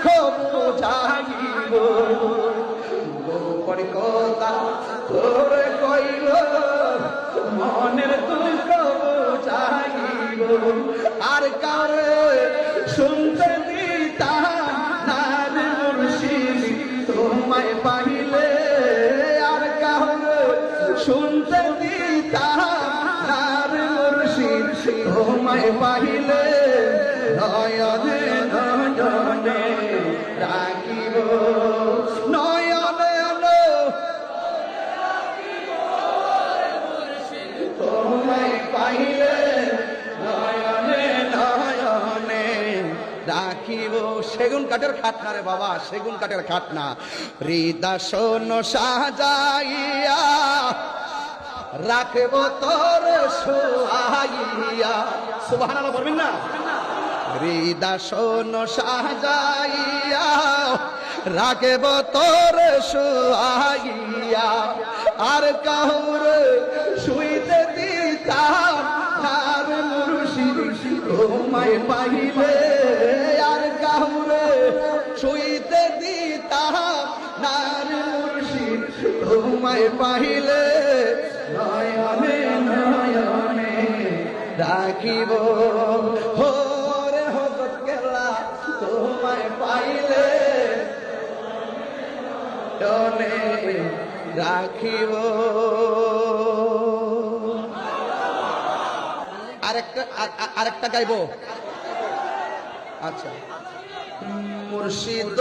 দুঃখ বুঝাইব গোপন কথা তোরে কইল মনের দুঃখ বুঝাইব আর কারে শুনতে দিতা না রে মুর্শিদ তোমায় পাইলে আর কারে শুনতে দিতা না রে মুর্শিদ তোমায় পাইলে নয়নে নয়নে রাখিব নয়নে তোমায় পাইলে নয়নে নয়নে রাখিব। সেগুন কাঠের খাট না রে বাবা, সেগুন কাঠের খাট না। হৃদয় সাজাইয়া রাখব তোর সোহাইয়া, সুবহানাল্লাহ বলবেন না? হৃদয় সাজাইয়া রাখব তোর সোহাইয়া আর কাহুর শুইতে দিতাম না রে মুর্শিদ তোমায় পাইলে আর কাহুর শুইতে দিতাম না রে মুর্শিদ তোমায় পাইলে নয়নে নয়নে রাখিব তোমায় পাইলে টনে রাখিব। আরেকটা গাইব। আচ্ছা মুর্শিদ